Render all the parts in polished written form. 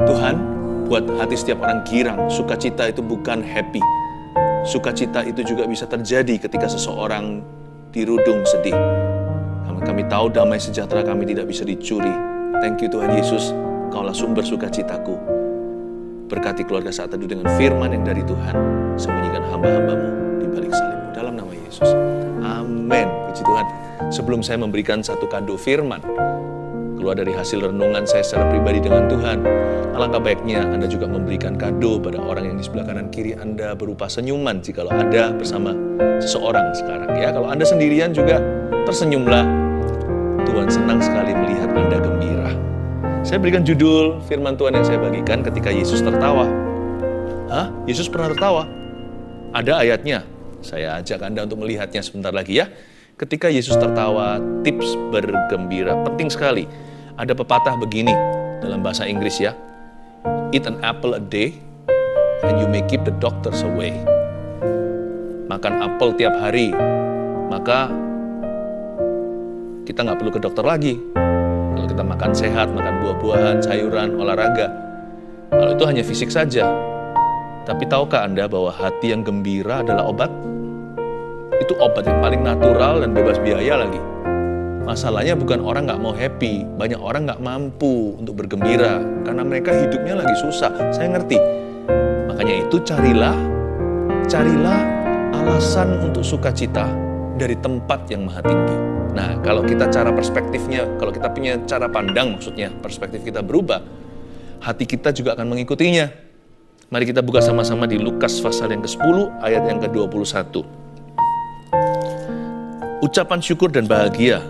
Tuhan, buat hati setiap orang girang, sukacita itu bukan happy. Sukacita itu juga bisa terjadi ketika seseorang dirudung sedih. Kami tahu damai sejahtera kami tidak bisa dicuri. Thank you Tuhan Yesus, Engkaulah sumber sukacitaku. Berkati keluarga saat teduh dengan firman yang dari Tuhan. Sembunyikan hamba-hambamu di balik salibmu. Dalam nama Yesus. Amin. Puji Tuhan. Sebelum saya memberikan satu kado firman, keluar dari hasil renungan saya secara pribadi dengan Tuhan, alangkah baiknya Anda juga memberikan kado pada orang yang di sebelah kanan kiri Anda berupa senyuman jikalau ada bersama seseorang sekarang. Ya, kalau Anda sendirian juga tersenyumlah. Tuhan senang sekali melihat Anda gembira. Saya berikan judul firman Tuhan yang saya bagikan ketika Yesus tertawa. Hah? Yesus pernah tertawa? Ada ayatnya. Saya ajak Anda untuk melihatnya sebentar lagi ya. Ketika Yesus tertawa, tips bergembira. Penting sekali. Ada pepatah begini dalam bahasa Inggris ya. Eat an apple a day and you may keep the doctors away. Makan apel tiap hari, maka kita nggak perlu ke dokter lagi. Kalau kita makan sehat, makan buah-buahan, sayuran, olahraga, kalau itu hanya fisik saja. Tapi tahukah Anda bahwa hati yang gembira adalah obat? Itu obat yang paling natural dan bebas biaya lagi. Masalahnya bukan orang nggak mau happy, banyak orang nggak mampu untuk bergembira karena mereka hidupnya lagi susah. Saya ngerti. Makanya itu carilah alasan untuk sukacita dari tempat yang maha tinggi. Nah, kalau kita cara perspektifnya, kalau kita punya cara pandang maksudnya, perspektif kita berubah, hati kita juga akan mengikutinya. Mari kita buka sama-sama di Lukas pasal yang ke-10 ayat yang ke-21. Ucapan syukur dan bahagia.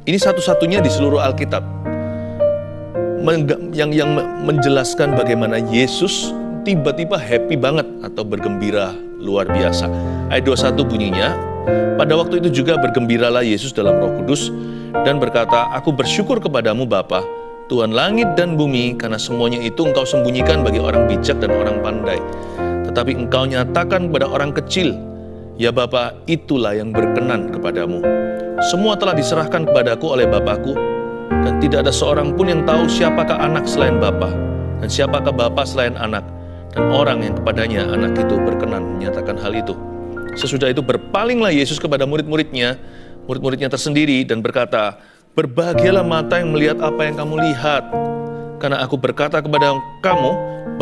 Ini satu-satunya di seluruh Alkitab yang menjelaskan bagaimana Yesus tiba-tiba happy banget atau bergembira luar biasa. Ayat 21 bunyinya, pada waktu itu juga bergembiralah Yesus dalam Roh Kudus dan berkata, aku bersyukur kepadamu Bapa, Tuhan langit dan bumi, karena semuanya itu engkau sembunyikan bagi orang bijak dan orang pandai. Tetapi engkau nyatakan kepada orang kecil. Ya Bapa, itulah yang berkenan kepadamu. Semua telah diserahkan kepadaku oleh Bapakku, dan tidak ada seorang pun yang tahu siapakah anak selain Bapa, dan siapakah Bapa selain anak, dan orang yang kepadanya anak itu berkenan menyatakan hal itu. Sesudah itu berpalinglah Yesus kepada murid-muridnya tersendiri dan berkata, berbahagialah mata yang melihat apa yang kamu lihat. Karena aku berkata kepada kamu,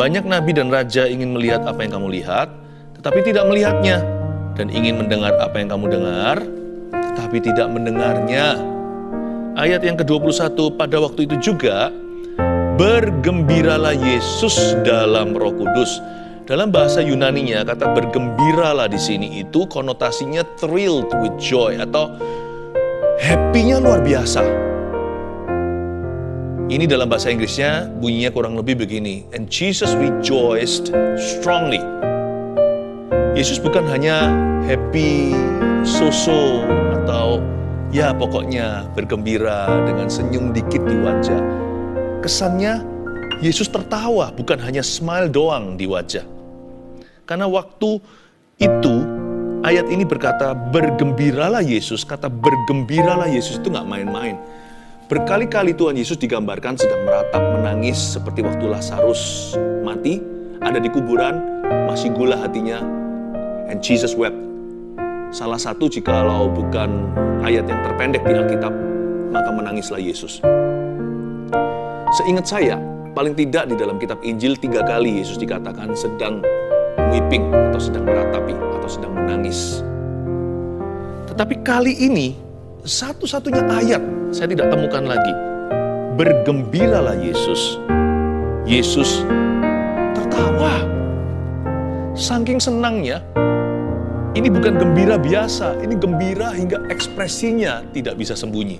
banyak nabi dan raja ingin melihat apa yang kamu lihat, tetapi tidak melihatnya. Dan ingin mendengar apa yang kamu dengar, tetapi tidak mendengarnya. Ayat yang ke-21, pada waktu itu juga, bergembiralah Yesus dalam Roh Kudus. Dalam bahasa Yunaninya, kata bergembiralah di sini itu konotasinya thrilled with joy atau happy-nya luar biasa. Ini dalam bahasa Inggrisnya bunyinya kurang lebih begini. And Jesus rejoiced strongly. Yesus bukan hanya happy, so-so, atau ya pokoknya bergembira dengan senyum dikit di wajah. Kesannya Yesus tertawa, bukan hanya smile doang di wajah. Karena waktu itu ayat ini berkata bergembiralah Yesus. Kata bergembiralah Yesus itu gak main-main. Berkali-kali Tuhan Yesus digambarkan sedang meratap, menangis seperti waktu Lazarus mati, ada di kuburan, masih gula hatinya, and Jesus wept. Salah satu jikalau bukan ayat yang terpendek di Alkitab, maka menangislah Yesus. Seingat saya, paling tidak di dalam kitab Injil 3 kali Yesus dikatakan sedang weeping atau sedang meratapi atau sedang menangis. Tetapi kali ini satu-satunya ayat saya tidak temukan lagi. Bergembiralah Yesus. Yesus tertawa. Saking senangnya, ini bukan gembira biasa, ini gembira hingga ekspresinya tidak bisa sembunyi.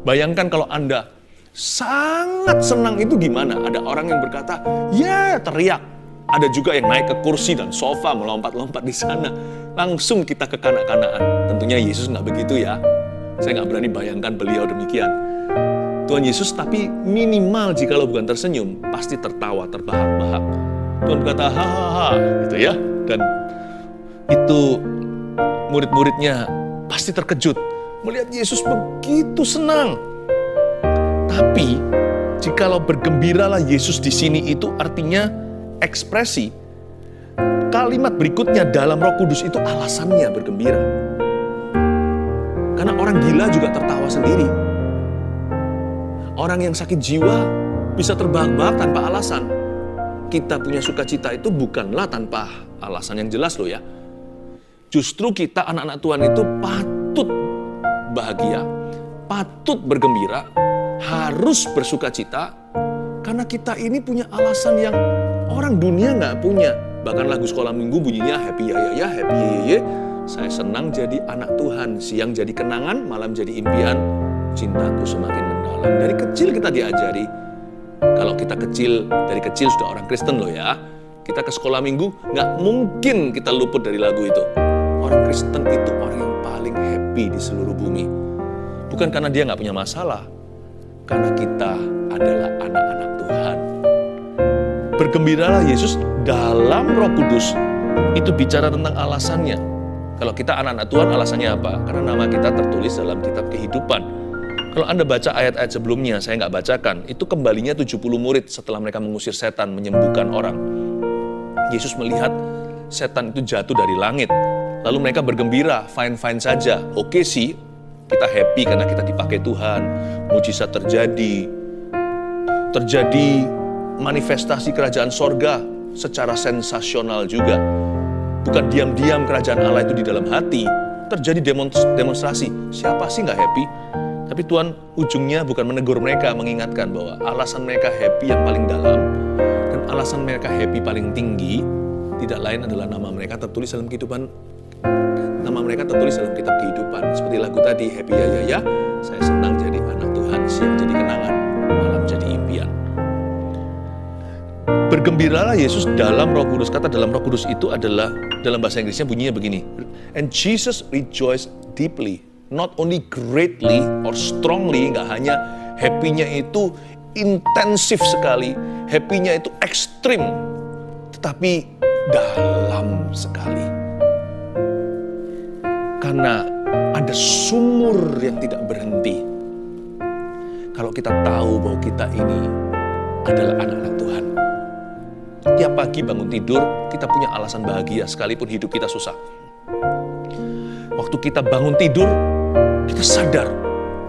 Bayangkan kalau Anda sangat senang itu gimana? Ada orang yang berkata, ya teriak. Ada juga yang naik ke kursi dan sofa melompat-lompat di sana. Langsung kita kekanak-kanakan. Tentunya Yesus nggak begitu ya. Saya nggak berani bayangkan beliau demikian. Tuhan Yesus tapi minimal jikalau bukan tersenyum, pasti tertawa, terbahak-bahak. Tuhan berkata, ha gitu ya. Dan itu murid-muridnya pasti terkejut melihat Yesus begitu senang. Tapi Jikalau bergembiralah Yesus di sini itu artinya ekspresi. Kalimat berikutnya dalam Roh Kudus itu alasannya bergembira. Karena orang gila juga tertawa sendiri. Orang yang sakit jiwa bisa terbahak-bahak tanpa alasan. Kita punya sukacita itu bukanlah tanpa alasan yang jelas loh ya. Justru kita anak-anak Tuhan itu patut bahagia, patut bergembira, harus bersukacita, karena kita ini punya alasan yang orang dunia nggak punya. Bahkan lagu sekolah minggu bunyinya happy ya, happy ye. Saya senang jadi anak Tuhan, siang jadi kenangan, malam jadi impian, cintaku semakin mendalam. Dari kecil kita diajari, kalau kita dari kecil sudah orang Kristen loh ya, kita ke sekolah minggu, nggak mungkin kita luput dari lagu itu. Orang Kristen itu orang yang paling happy di seluruh bumi. Bukan karena dia nggak punya masalah, karena kita adalah anak-anak Tuhan. Bergembiralah Yesus dalam Roh Kudus, itu bicara tentang alasannya. Kalau kita anak-anak Tuhan, alasannya apa? Karena nama kita tertulis dalam kitab kehidupan. Kalau Anda baca ayat-ayat sebelumnya, saya nggak bacakan, itu kembalinya 70 murid setelah mereka mengusir setan, menyembuhkan orang. Yesus melihat setan itu jatuh dari langit. Lalu mereka bergembira, fine-fine saja. Oke sih, kita happy karena kita dipakai Tuhan. Mujizat terjadi manifestasi kerajaan sorga secara sensasional juga. Bukan diam-diam kerajaan Allah itu di dalam hati. Terjadi demonstrasi. Siapa sih nggak happy? Tapi Tuhan ujungnya bukan menegur mereka, mengingatkan bahwa alasan mereka happy yang paling dalam dan alasan mereka happy paling tinggi tidak lain adalah nama mereka tertulis dalam kehidupan. Nama mereka tertulis dalam kitab kehidupan. Seperti lagu tadi, happy ya, saya senang jadi anak Tuhan, siang jadi kenangan, malam jadi impian. Bergembiralah Yesus dalam Roh Kudus. Kata dalam Roh Kudus itu adalah, dalam bahasa Inggrisnya bunyinya begini. And Jesus rejoiced deeply, not only greatly or strongly, nggak hanya happy-nya itu intensif sekali, happy-nya itu ekstrim, tetapi dalam sekali. Karena ada sumur yang tidak berhenti. Kalau kita tahu bahwa kita ini adalah anak-anak Tuhan. Tiap pagi bangun tidur, kita punya alasan bahagia sekalipun hidup kita susah. Waktu kita bangun tidur, kita sadar,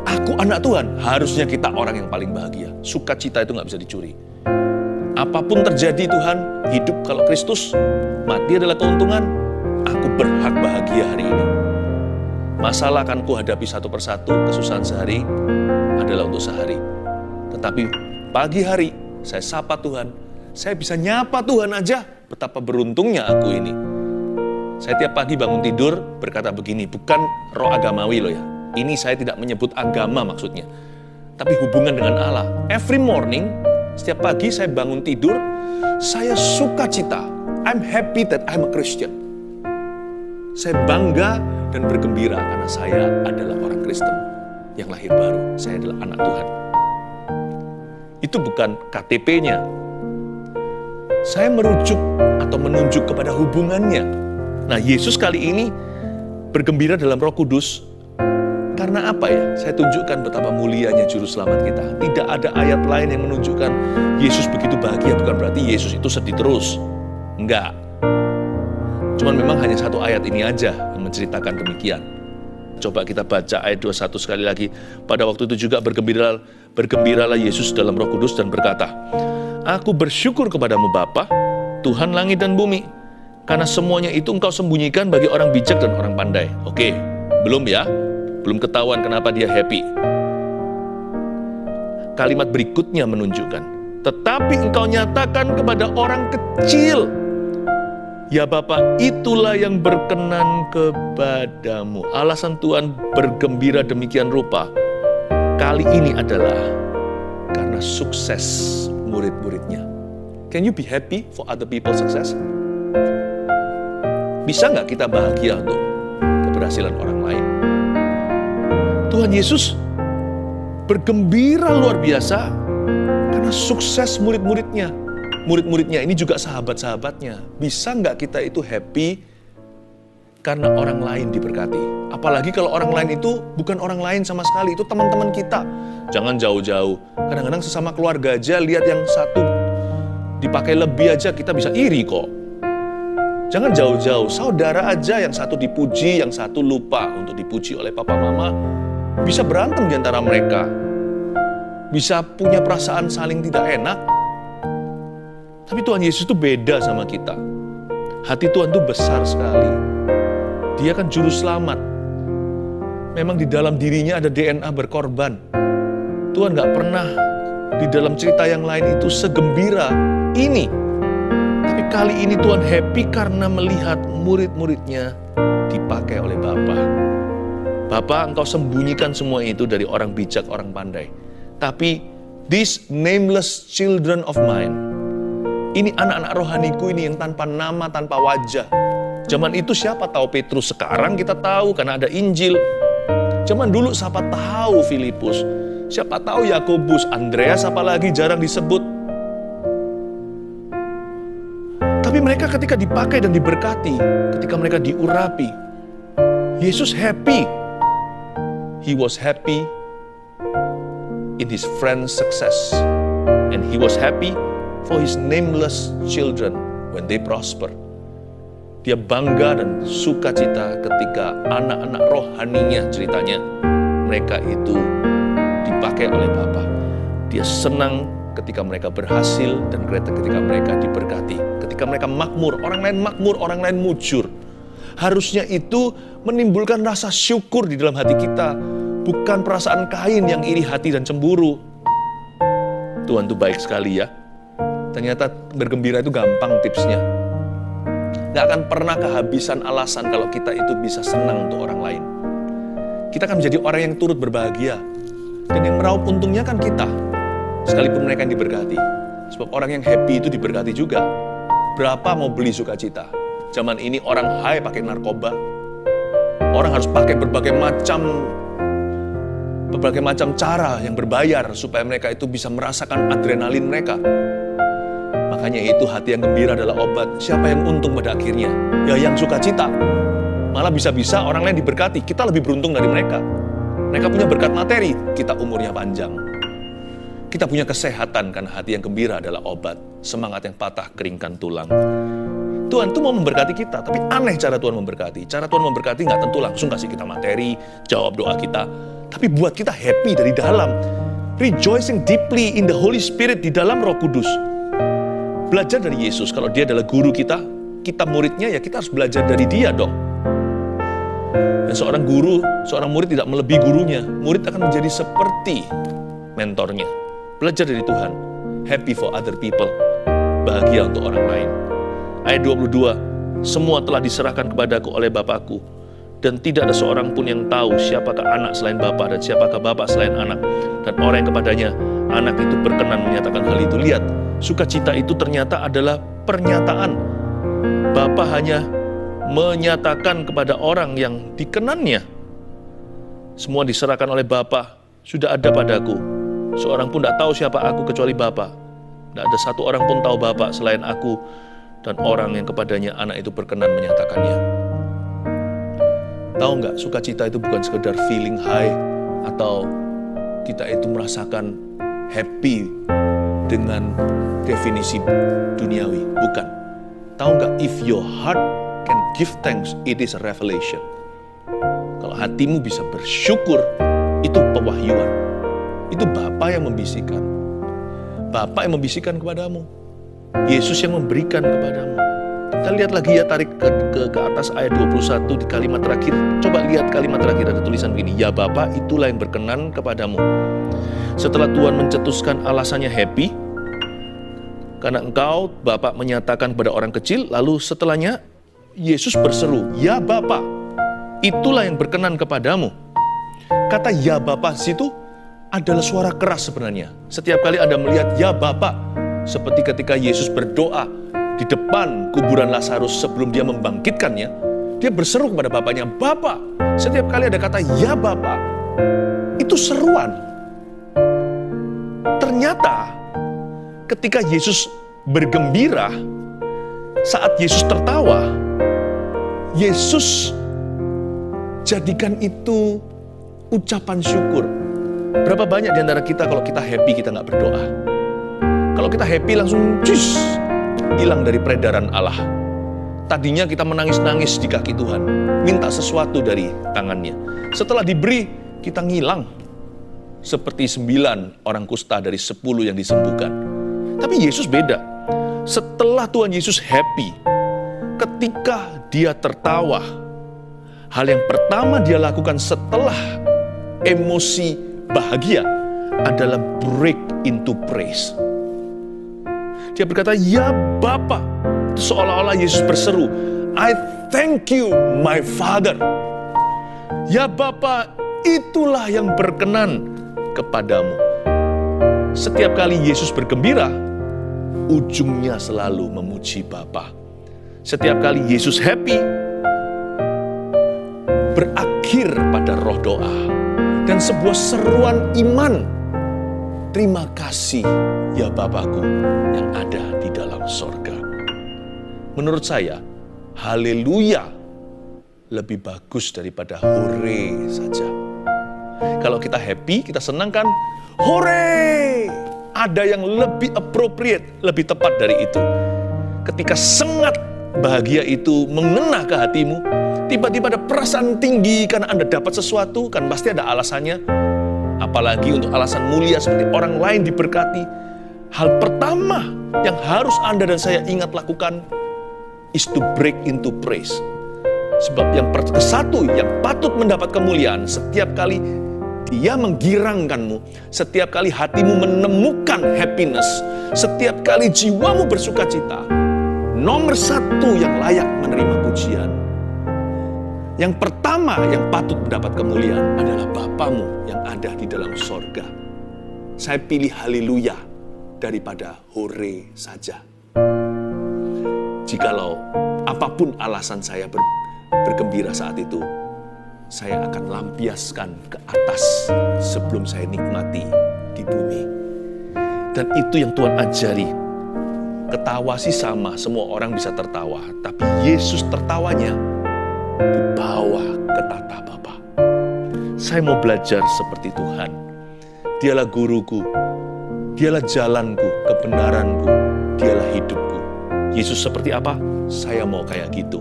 aku anak Tuhan. Harusnya kita orang yang paling bahagia. Sukacita itu nggak bisa dicuri. Apapun terjadi Tuhan, hidup kalau Kristus, mati adalah keuntungan, aku berhak bahagia hari ini. Masalah akan kuhadapi satu persatu, kesusahan sehari adalah untuk sehari. Tetapi pagi hari, saya sapa Tuhan, saya bisa nyapa Tuhan aja, betapa beruntungnya aku ini. Saya tiap pagi bangun tidur berkata begini, bukan roh agamawi loh ya. Ini saya tidak menyebut agama maksudnya. Tapi hubungan dengan Allah. Every morning, setiap pagi saya bangun tidur, saya sukacita. I'm happy that I'm a Christian. Saya bangga dan bergembira karena saya adalah orang Kristen yang lahir baru. Saya adalah anak Tuhan. Itu bukan KTP-nya. Saya merujuk atau menunjuk kepada hubungannya. Nah, Yesus kali ini bergembira dalam Roh Kudus. Karena apa ya? Saya tunjukkan betapa mulianya Juru Selamat kita. Tidak ada ayat lain yang menunjukkan Yesus begitu bahagia. Bukan berarti Yesus itu sedih terus. Enggak. Cuman memang hanya satu ayat ini aja yang menceritakan demikian. Coba kita baca ayat 21 sekali lagi. Pada waktu itu juga bergembiralah Yesus dalam Roh Kudus dan berkata, Aku bersyukur kepadamu Bapa, Tuhan langit dan bumi, karena semuanya itu Engkau sembunyikan bagi orang bijak dan orang pandai. Oke, belum ya? Belum ketahuan kenapa dia happy. Kalimat berikutnya menunjukkan, tetapi Engkau nyatakan kepada orang kecil. Ya Bapa, itulah yang berkenan kepadamu. Alasan Tuhan bergembira demikian rupa kali ini adalah karena sukses murid-muridnya. Can you be happy for other people's success? Bisa nggak kita bahagia untuk keberhasilan orang lain? Tuhan Yesus bergembira luar biasa karena sukses murid-muridnya. Murid-muridnya ini juga sahabat-sahabatnya. Bisa nggak kita itu happy karena orang lain diberkati. Apalagi kalau orang lain itu bukan orang lain sama sekali, itu teman-teman kita. Jangan jauh-jauh. Kadang-kadang sesama keluarga aja, lihat yang satu dipakai lebih aja kita bisa iri kok. Jangan jauh-jauh, saudara aja yang satu dipuji, yang satu lupa untuk dipuji oleh papa mama, bisa berantem di antara mereka. Bisa punya perasaan saling tidak enak. Tapi Tuhan Yesus itu beda sama kita. Hati Tuhan itu besar sekali. Dia kan juru selamat. Memang di dalam dirinya ada DNA berkorban. Tuhan gak pernah di dalam cerita yang lain itu segembira ini. Tapi kali ini Tuhan happy karena melihat murid-muridnya dipakai oleh Bapa. Bapa, Engkau sembunyikan semua itu dari orang bijak, orang pandai. Tapi these nameless children of mine, ini anak-anak rohaniku ini yang tanpa nama, tanpa wajah. Zaman itu siapa tahu Petrus, sekarang kita tahu karena ada Injil. Zaman dulu siapa tahu Filipus, siapa tahu Yakobus, Andreas apalagi jarang disebut. Tapi mereka ketika dipakai dan diberkati, ketika mereka diurapi, Yesus happy. He was happy in his friend's success. And he was happy for his nameless children when they prosper. Dia bangga dan sukacita ketika anak-anak rohaninya ceritanya, mereka itu dipakai oleh Bapa. Dia senang ketika mereka berhasil dan ketika mereka diberkati. Ketika mereka makmur, orang lain mujur. Harusnya itu menimbulkan rasa syukur di dalam hati kita, bukan perasaan Kain yang iri hati dan cemburu. Tuhan itu baik sekali ya. Ternyata bergembira itu gampang tipsnya. Gak akan pernah kehabisan alasan kalau kita itu bisa senang untuk orang lain. Kita akan menjadi orang yang turut berbahagia. Dan yang meraup untungnya kan kita. Sekalipun mereka yang diberkati. Sebab orang yang happy itu diberkati juga. Berapa mau beli sukacita? Zaman ini orang high pakai narkoba. Orang harus pakai berbagai macam cara yang berbayar supaya mereka itu bisa merasakan adrenalin mereka. Makanya itu hati yang gembira adalah obat. Siapa yang untung pada akhirnya? Ya yang sukacita. Malah bisa-bisa orang lain diberkati. Kita lebih beruntung dari mereka. Mereka punya berkat materi, kita umurnya panjang. Kita punya kesehatan karena hati yang gembira adalah obat. Semangat yang patah keringkan tulang. Tuhan tuh mau memberkati kita, tapi aneh cara Tuhan memberkati. Cara Tuhan memberkati nggak tentu langsung kasih kita materi, jawab doa kita. Tapi buat kita happy dari dalam. Rejoicing deeply in the Holy Spirit di dalam Roh Kudus. Belajar dari Yesus, kalau dia adalah guru kita muridnya, ya kita harus belajar dari dia dong. Dan seorang guru, seorang murid tidak melebihi gurunya. Murid akan menjadi seperti mentornya. Belajar dari Tuhan. Happy for other people. Bahagia untuk orang lain. Ayat 22, semua telah diserahkan kepadaku oleh Bapakku. Dan tidak ada seorang pun yang tahu siapakah anak selain Bapa dan siapakah Bapa selain anak. Dan orang yang kepadanya anak itu berkenan menyatakan hal itu. Lihat, sukacita itu ternyata adalah pernyataan. Bapa hanya menyatakan kepada orang yang dikenannya. Semua diserahkan oleh Bapa, sudah ada padaku. Seorang pun tidak tahu siapa aku kecuali Bapa. Tidak ada satu orang pun tahu Bapa selain aku. Dan orang yang kepadanya anak itu berkenan menyatakannya. Tahu nggak, sukacita itu bukan sekedar feeling high atau kita itu merasakan happy dengan definisi duniawi. Bukan. Tahu nggak, if your heart can give thanks, it is a revelation. Kalau hatimu bisa bersyukur, itu pewahyuan. Itu Bapa yang membisikkan. Bapa yang membisikkan kepadamu. Yesus yang memberikan kepadamu. Kita lihat lagi ya, tarik ke atas ayat 21 di kalimat terakhir. Coba lihat kalimat terakhir, ada tulisan begini. Ya Bapa, itulah yang berkenan kepadamu. Setelah Tuhan mencetuskan alasannya happy, karena engkau, Bapa menyatakan kepada orang kecil, lalu setelahnya Yesus berseru, ya Bapa, itulah yang berkenan kepadamu. Kata ya Bapa situ adalah suara keras sebenarnya. Setiap kali Anda melihat ya Bapa, seperti ketika Yesus berdoa di depan kuburan Lazarus sebelum dia membangkitkannya, dia berseru kepada Bapaknya, Bapa. Setiap kali ada kata ya Bapa, itu seruan. Ternyata ketika Yesus bergembira, saat Yesus tertawa, Yesus jadikan itu ucapan syukur. Berapa banyak di antara kita kalau kita happy kita nggak berdoa? Kalau kita happy langsung hilang dari peredaran Allah. Tadinya kita menangis-nangis di kaki Tuhan, minta sesuatu dari tangannya. Setelah diberi, kita ngilang. Seperti 9 orang kusta dari 10 yang disembuhkan. Tapi Yesus beda. Setelah Tuhan Yesus happy, ketika dia tertawa, hal yang pertama dia lakukan setelah emosi bahagia adalah break into praise. Dia berkata, "Ya Bapa," seolah-olah Yesus berseru, "I thank you, my Father." Ya Bapa, itulah yang berkenan kepadamu. Setiap kali Yesus bergembira, ujungnya selalu memuji Bapa. Setiap kali Yesus happy, berakhir pada roh doa dan sebuah seruan iman. Terima kasih ya Bapakku yang ada di dalam sorga. Menurut saya, haleluya lebih bagus daripada hore saja. Kalau kita happy, kita senang kan? Hore! Ada yang lebih appropriate, lebih tepat dari itu. Ketika sengat bahagia itu mengena ke hatimu, tiba-tiba ada perasaan tinggi karena Anda dapat sesuatu, kan pasti ada alasannya. Apalagi untuk alasan mulia seperti orang lain diberkati. Hal pertama yang harus Anda dan saya ingat lakukan is to break into praise. Sebab yang satu yang patut mendapat kemuliaan setiap kali dia menggirangkanmu, setiap kali hatimu menemukan happiness, setiap kali jiwamu bersuka cita, nomor satu yang layak menerima pujian, yang pertama yang patut mendapat kemuliaan adalah Bapamu yang ada di dalam sorga. Saya pilih haleluya daripada hore saja. Jikalau apapun alasan saya bergembira saat itu, saya akan lampiaskan ke atas sebelum saya nikmati di bumi. Dan itu yang Tuhan ajari. Ketawa sih sama, semua orang bisa tertawa. Tapi Yesus tertawanya di bawah ke tata Bapa. Saya mau belajar seperti Tuhan. Dialah guruku, dialah jalanku, kebenaranku, dialah hidupku. Yesus seperti apa? Saya mau kayak gitu.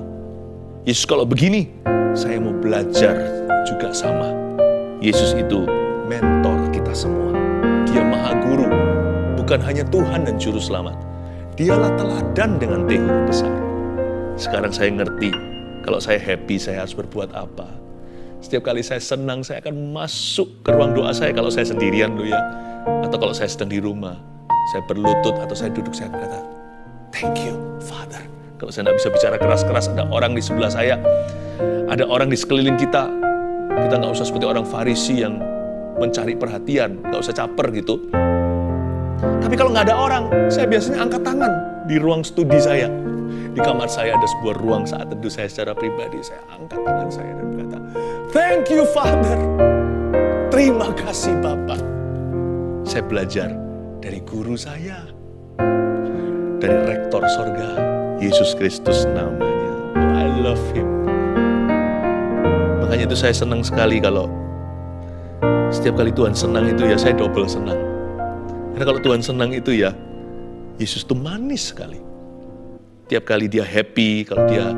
Yesus kalau begini, saya mau belajar juga sama. Yesus itu mentor kita semua. Dia Maha Guru, bukan hanya Tuhan dan Juru Selamat. Dialah teladan dengan T besar. Sekarang saya ngerti, kalau saya happy, saya harus berbuat apa. Setiap kali saya senang, saya akan masuk ke ruang doa saya kalau saya sendirian loh ya. Atau kalau saya sedang di rumah, saya berlutut atau saya duduk, saya berkata, "Thank you, Father." Kalau saya tidak bisa bicara keras-keras, ada orang di sebelah saya, ada orang di sekeliling kita. Kita nggak usah seperti orang Farisi yang mencari perhatian, nggak usah caper gitu. Tapi kalau nggak ada orang, saya biasanya angkat tangan di ruang studi saya. Di kamar saya ada sebuah ruang saat teduh saya secara pribadi. Saya angkat tangan saya dan berkata, "Thank you, Father." Terima kasih, Bapak. Saya belajar dari guru saya, dari rektor sorga, Yesus Kristus namanya. I love Him. Makanya itu saya senang sekali kalau setiap kali Tuhan senang itu ya saya double senang. Karena kalau Tuhan senang itu ya Yesus itu manis sekali. Tiap kali dia happy, kalau dia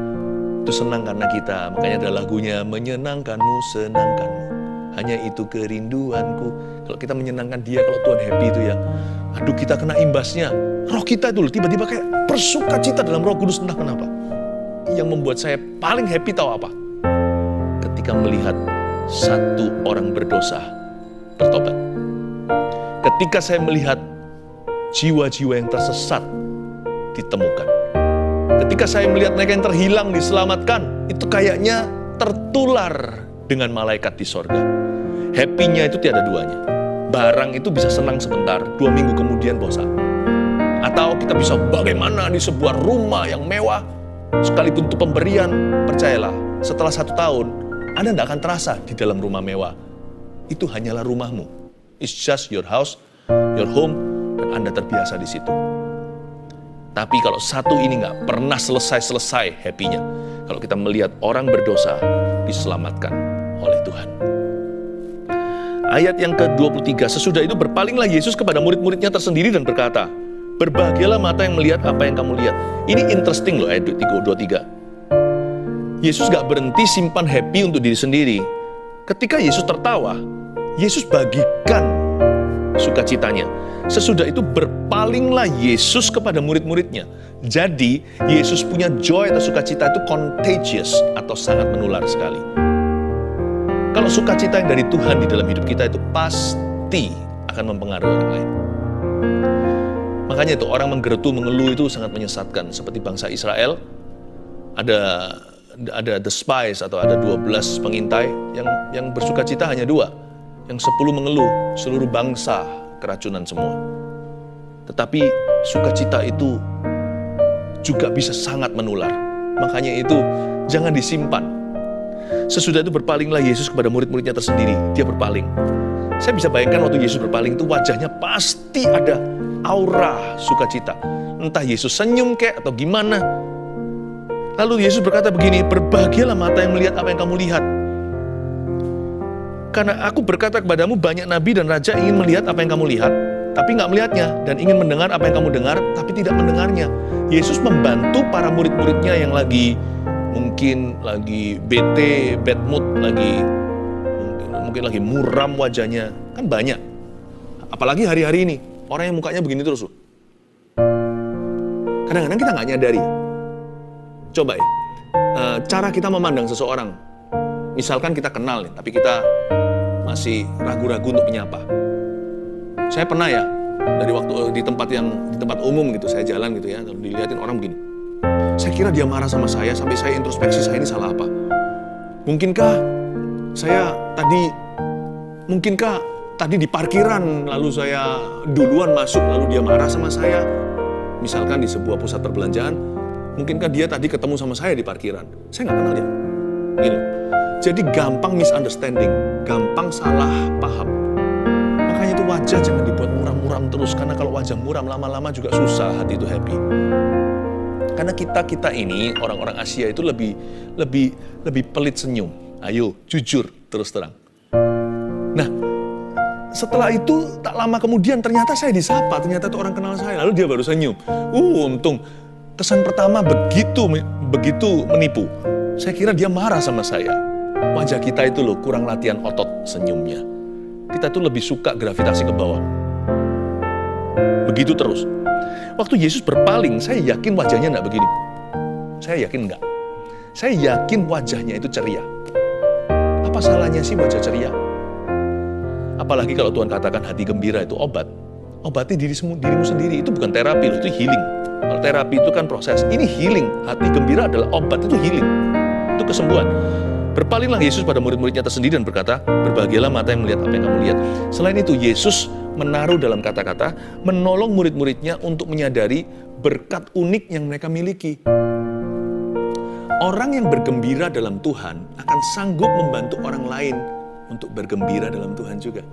itu senang karena kita. Makanya ada lagunya, menyenangkanmu, senangkanmu. Hanya itu kerinduanku. Kalau kita menyenangkan dia, kalau Tuhan happy itu ya, aduh kita kena imbasnya. Roh kita itu tiba-tiba kayak bersuka cita dalam Roh Kudus, entah kenapa. Yang membuat saya paling happy tahu apa? Ketika melihat satu orang berdosa bertobat. Ketika saya melihat jiwa-jiwa yang tersesat ditemukan. Ketika saya melihat mereka yang terhilang diselamatkan, itu kayaknya tertular dengan malaikat di sorga. Happy-nya itu tiada duanya. Barang itu bisa senang sebentar, 2 minggu kemudian bosan. Atau kita bisa bagaimana di sebuah rumah yang mewah, sekalipun itu pemberian, percayalah, setelah 1 tahun, Anda tidak akan terasa di dalam rumah mewah. Itu hanyalah rumahmu. It's just your house, your home, dan Anda terbiasa di situ. Tapi kalau satu ini nggak pernah selesai happy-nya. kalau kita melihat orang berdosa diselamatkan oleh Tuhan. Ayat yang ke-23, sesudah itu berpalinglah Yesus kepada murid-muridnya tersendiri dan berkata, berbahagialah mata yang melihat apa yang kamu lihat. Ini interesting loh ayat 23. Yesus gak berhenti simpan happy untuk diri sendiri. Ketika Yesus tertawa, Yesus bagikan sukacitanya. Sesudah itu berpalinglah Yesus kepada murid-muridnya. Jadi Yesus punya joy atau sukacita itu contagious atau sangat menular sekali. Kalau sukacita yang dari Tuhan di dalam hidup kita itu pasti akan mempengaruhi orang lain. Makanya itu orang menggerutu, mengeluh itu sangat menyesatkan. Seperti bangsa Israel, ada the spies atau ada 12 pengintai yang bersukacita hanya 2. Yang 10 mengeluh, seluruh bangsa keracunan semua. Tetapi sukacita itu juga bisa sangat menular. Makanya itu jangan disimpan. Sesudah itu berpalinglah Yesus kepada murid-muridnya tersendiri. Dia berpaling. Saya bisa bayangkan waktu Yesus berpaling itu wajahnya pasti ada aura sukacita. Entah Yesus senyum kek atau gimana. Lalu Yesus berkata begini, berbahagialah mata yang melihat apa yang kamu lihat. Karena aku berkata kepadamu, banyak nabi dan raja ingin melihat apa yang kamu lihat, tapi nggak melihatnya. Dan ingin mendengar apa yang kamu dengar, tapi tidak mendengarnya. Yesus membantu para murid-muridnya yang mungkin lagi bete, bad mood, mungkin lagi muram wajahnya. Kan banyak. Apalagi hari-hari ini, orang yang mukanya begini terus loh. Kadang-kadang kita nggak nyadari. Coba ya, cara kita memandang seseorang. Misalkan kita kenal nih, tapi kita masih ragu-ragu untuk menyapa. Saya pernah ya, dari waktu di tempat umum gitu, saya jalan gitu ya, lalu dilihatin orang begini. Saya kira dia marah sama saya, sampai saya introspeksi, saya ini salah apa? Mungkinkah tadi di parkiran, lalu saya duluan masuk, lalu dia marah sama saya? Misalkan di sebuah pusat perbelanjaan, mungkinkah dia tadi ketemu sama saya di parkiran? Saya nggak kenal dia. Gitu. Jadi gampang misunderstanding, gampang salah paham. Makanya itu wajah jangan dibuat muram-muram terus, karena kalau wajah muram lama-lama juga susah hati itu happy. Karena kita ini orang-orang Asia itu lebih pelit senyum. Ayo jujur terus terang. Nah, setelah itu tak lama kemudian ternyata saya disapa, ternyata itu orang kenal saya, lalu dia baru senyum. Untung kesan pertama begitu menipu. Saya kira dia marah sama saya. Wajah kita itu loh kurang latihan otot senyumnya. Kita tuh lebih suka gravitasi ke bawah. Begitu terus. Waktu Yesus berpaling, saya yakin wajahnya enggak begini. Saya yakin enggak. Saya yakin wajahnya itu ceria. Apa salahnya sih wajah ceria? Apalagi kalau Tuhan katakan hati gembira itu obat. Obati dirimu sendiri, itu bukan terapi, itu healing. Kalau terapi itu kan proses, ini healing. Hati gembira adalah obat, itu healing. Itu kesembuhan. Berpalinglah Yesus pada murid-muridnya tersendiri dan berkata, berbahagialah mata yang melihat apa yang kamu lihat. Selain itu, Yesus menaruh dalam kata-kata, menolong murid-muridnya untuk menyadari berkat unik yang mereka miliki. Orang yang bergembira dalam Tuhan akan sanggup membantu orang lain untuk bergembira dalam Tuhan juga.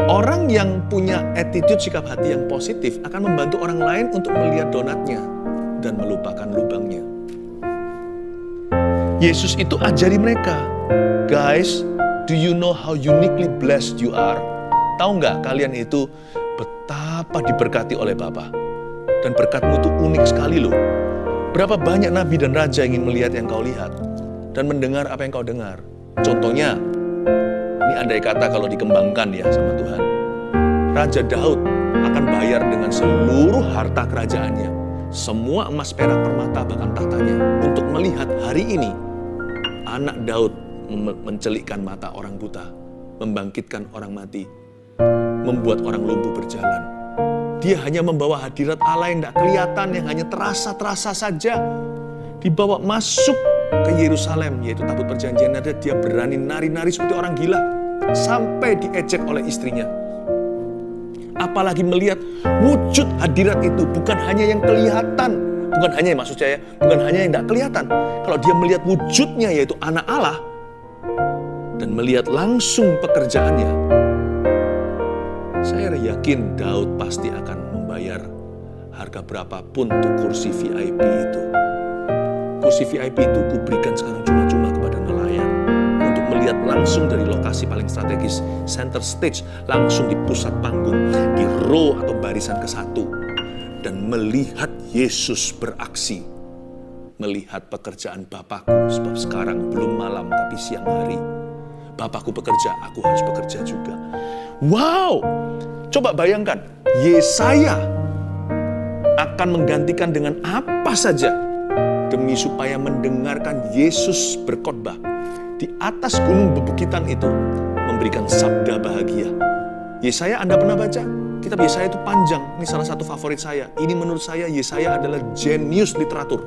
Orang yang punya attitude sikap hati yang positif akan membantu orang lain untuk melihat donatnya dan melupakan lubangnya. Yesus itu ajari mereka, guys, do you know how uniquely blessed you are? Tahu nggak kalian itu betapa diberkati oleh Bapa? Dan berkatmu itu unik sekali loh. Berapa banyak nabi dan raja ingin melihat yang kau lihat dan mendengar apa yang kau dengar. Contohnya, ini andai kata kalau dikembangkan ya sama Tuhan. Raja Daud akan bayar dengan seluruh harta kerajaannya, semua emas, perak, permata, bahkan tahtanya, untuk melihat hari ini anak Daud mencelikkan mata orang buta, membangkitkan orang mati, membuat orang lumpuh berjalan. Dia hanya membawa hadirat Allah yang tidak kelihatan, yang hanya terasa saja. Dibawa masuk ke Yerusalem, yaitu tabut perjanjian ada, dia berani nari-nari seperti orang gila, sampai diejek oleh istrinya. Apalagi melihat wujud hadirat itu, bukan hanya yang kelihatan, bukan hanya yang maksud saya, bukan hanya yang tidak kelihatan. Kalau dia melihat wujudnya, yaitu anak Allah, dan melihat langsung pekerjaannya, saya yakin Daud pasti akan membayar harga berapapun untuk kursi VIP itu. kursi VIP itu kuberikan sekarang cuma-cuma kepada nelayan. Untuk melihat langsung dari lokasi paling strategis, center stage, langsung di pusat panggung, di row atau barisan ke-1. Dan melihat Yesus beraksi. Melihat pekerjaan Bapakku, sebab sekarang belum malam tapi siang hari. Bapakku bekerja, aku harus bekerja juga. Wow! Coba bayangkan, Yesaya akan menggantikan dengan apa saja demi supaya mendengarkan Yesus berkhotbah di atas gunung bebukitan itu, memberikan sabda bahagia. Yesaya Anda pernah baca? Kitab Yesaya itu panjang, ini salah satu favorit saya. Ini menurut saya Yesaya adalah jenius literatur.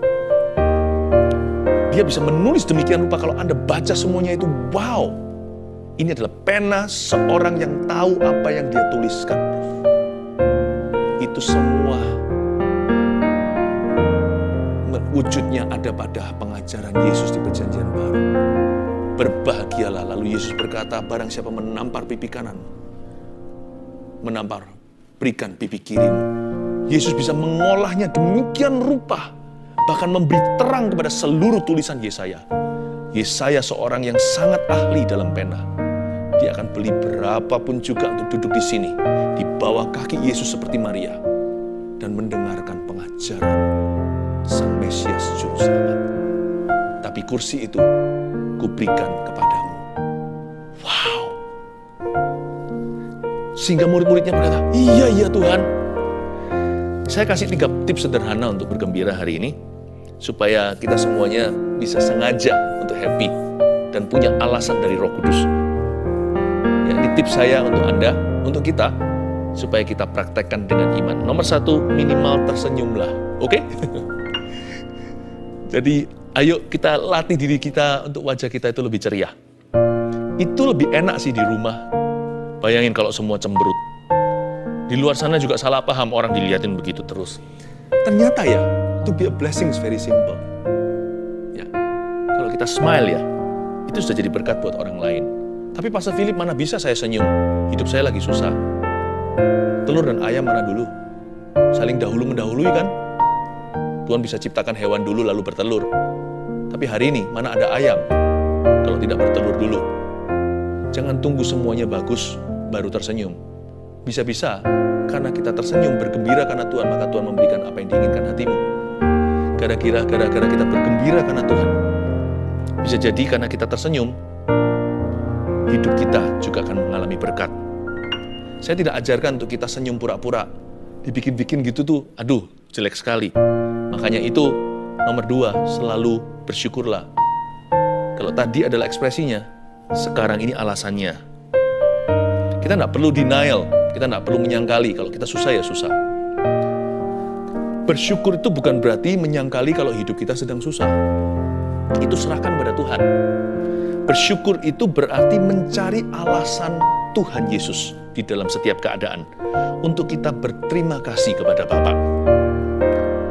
Dia bisa menulis demikian rupa, kalau Anda baca semuanya itu, wow! Ini adalah pena seorang yang tahu apa yang dia tuliskan. Itu semua wujudnya ada pada pengajaran Yesus di Perjanjian Baru. Berbahagialah, lalu Yesus berkata, barang siapa menampar pipi kanan, menampar, berikan pipi kirimu. Yesus bisa mengolahnya demikian rupa, bahkan memberi terang kepada seluruh tulisan Yesaya. Yesaya seorang yang sangat ahli dalam pena. Dia akan beli berapapun juga untuk duduk di sini, di bawah kaki Yesus seperti Maria, dan mendengarkan pengajaran Sang Mesias Juru Selamat. Tapi kursi itu kuberikan kepadamu. Wow! Sehingga murid-muridnya berkata, iya Tuhan. Saya kasih 3 tips sederhana untuk bergembira hari ini, supaya kita semuanya bisa sengaja untuk happy dan punya alasan dari Roh Kudus. Ya, ini tips saya untuk Anda, untuk kita, supaya kita praktekkan dengan iman. Nomor 1, minimal tersenyumlah. Oke? Jadi, ayo kita latih diri kita untuk wajah kita itu lebih ceria. Itu lebih enak sih di rumah. Bayangin kalau semua cemberut. Di luar sana juga salah paham, orang dilihatin begitu terus. Ternyata ya, to be a blessing is very simple. Ya, kalau kita smile ya, itu sudah jadi berkat buat orang lain. Tapi Pastor Philip, mana bisa saya senyum? Hidup saya lagi susah. Telur dan ayam mana dulu? Saling dahulu mendahului kan? Tuhan bisa ciptakan hewan dulu lalu bertelur. Tapi hari ini mana ada ayam kalau tidak bertelur dulu? Jangan tunggu semuanya bagus baru tersenyum. Bisa-bisa karena kita tersenyum bergembira karena Tuhan, maka Tuhan memberikan apa yang diinginkan hatimu. Gara-gara kita bergembira karena Tuhan, bisa jadi karena kita tersenyum, hidup kita juga akan mengalami berkat. Saya tidak ajarkan untuk kita senyum pura-pura, dibikin-bikin gitu tuh, aduh jelek sekali. Makanya itu nomor 2, selalu bersyukurlah. Kalau tadi adalah ekspresinya, sekarang ini alasannya. Kita tidak perlu denial, kita tidak perlu menyangkali. Kalau kita susah ya susah. Bersyukur itu bukan berarti menyangkali kalau hidup kita sedang susah. Itu serahkan pada Tuhan. Bersyukur itu berarti mencari alasan Tuhan Yesus di dalam setiap keadaan untuk kita berterima kasih kepada Bapa.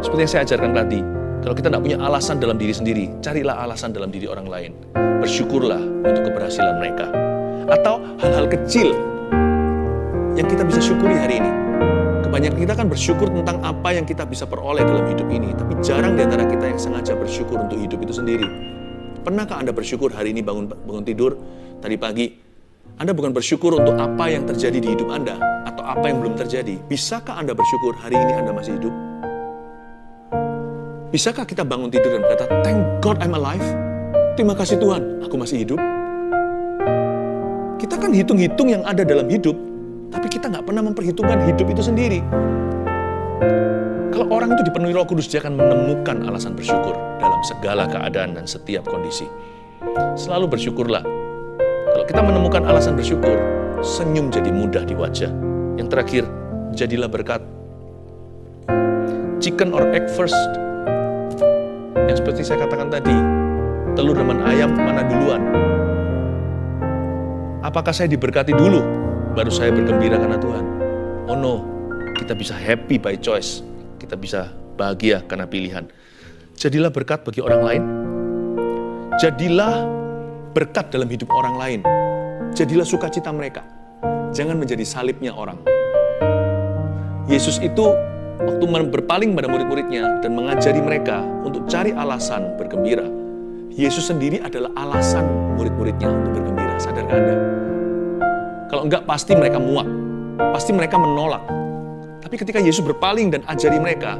Seperti yang saya ajarkan tadi, kalau kita tidak punya alasan dalam diri sendiri, carilah alasan dalam diri orang lain. Bersyukurlah untuk keberhasilan mereka. Atau hal-hal kecil yang kita bisa syukuri hari ini. Kebanyakan kita kan bersyukur tentang apa yang kita bisa peroleh dalam hidup ini, tapi jarang di antara kita yang sengaja bersyukur untuk hidup itu sendiri. Pernahkah Anda bersyukur hari ini bangun tidur, tadi pagi, Anda bukan bersyukur untuk apa yang terjadi di hidup Anda, atau apa yang belum terjadi. Bisakah Anda bersyukur hari ini Anda masih hidup? Bisakah kita bangun tidur dan berkata, thank God I'm alive? Terima kasih Tuhan, aku masih hidup. Kita kan hitung-hitung yang ada dalam hidup, tapi kita nggak pernah memperhitungkan hidup itu sendiri. Kalau orang itu dipenuhi Roh Kudus, dia akan menemukan alasan bersyukur dalam segala keadaan dan setiap kondisi. Selalu bersyukurlah. Kalau kita menemukan alasan bersyukur, senyum jadi mudah di wajah. Yang terakhir, jadilah berkat. Chicken or egg first. Yang seperti saya katakan tadi, telur dan ayam mana duluan? Apakah saya diberkati dulu, baru saya bergembira karena Tuhan? Oh no, kita bisa happy by choice. Kita bisa bahagia karena pilihan. Jadilah berkat bagi orang lain. Jadilah berkat dalam hidup orang lain. Jadilah sukacita mereka. Jangan menjadi salibnya orang. Yesus itu waktu berpaling pada murid-muridnya dan mengajari mereka untuk cari alasan bergembira, Yesus sendiri adalah alasan murid-muridnya untuk bergembira. Sadarkah Anda? Kalau enggak, pasti mereka muak. Pasti mereka menolak. Tapi ketika Yesus berpaling dan ajari mereka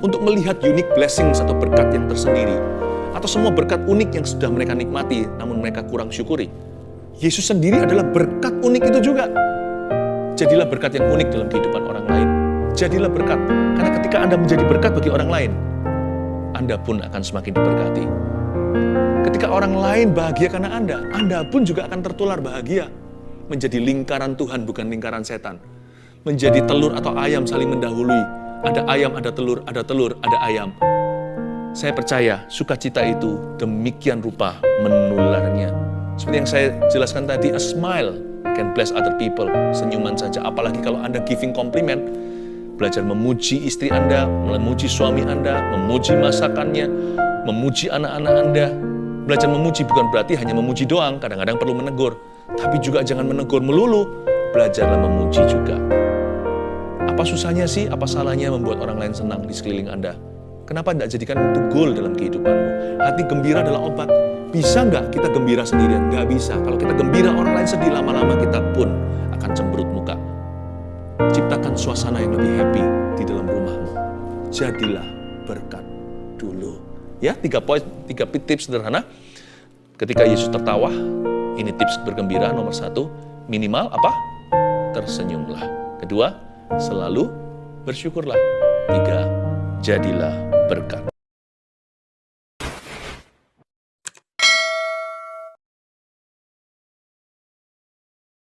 untuk melihat unique blessings atau berkat yang tersendiri, atau semua berkat unik yang sudah mereka nikmati, namun mereka kurang syukuri, Yesus sendiri adalah berkat unik itu juga. Jadilah berkat yang unik dalam kehidupan orang lain. Jadilah berkat. Karena ketika Anda menjadi berkat bagi orang lain, Anda pun akan semakin diberkati. Ketika orang lain bahagia karena Anda pun juga akan tertular bahagia. Menjadi lingkaran Tuhan, bukan lingkaran setan. Menjadi telur atau ayam saling mendahului. Ada ayam, ada telur, ada telur, ada ayam. Saya percaya sukacita itu demikian rupa menularnya. Seperti yang saya jelaskan tadi, a smile can bless other people. Senyuman saja, apalagi kalau Anda giving compliment. Belajar memuji istri Anda, memuji suami Anda, memuji masakannya, memuji anak-anak Anda. Belajar memuji bukan berarti hanya memuji doang, kadang-kadang perlu menegur. Tapi juga jangan menegur melulu, belajarlah memuji juga. Apa susahnya sih, apa salahnya membuat orang lain senang di sekeliling Anda? Kenapa tidak jadikan itu goal dalam kehidupanmu? Hati gembira adalah obat. Bisa nggak kita gembira sendirian? Nggak bisa. Kalau kita gembira, orang lain sedih, lama-lama kita pun akan cemberut muka. Ciptakan suasana yang lebih happy di dalam rumahmu. Jadilah berkat dulu. Ya, 3 tips sederhana. Ketika Yesus tertawa, ini tips bergembira nomor 1, minimal apa? Tersenyumlah. Kedua, selalu bersyukurlah. 3, jadilah berkat.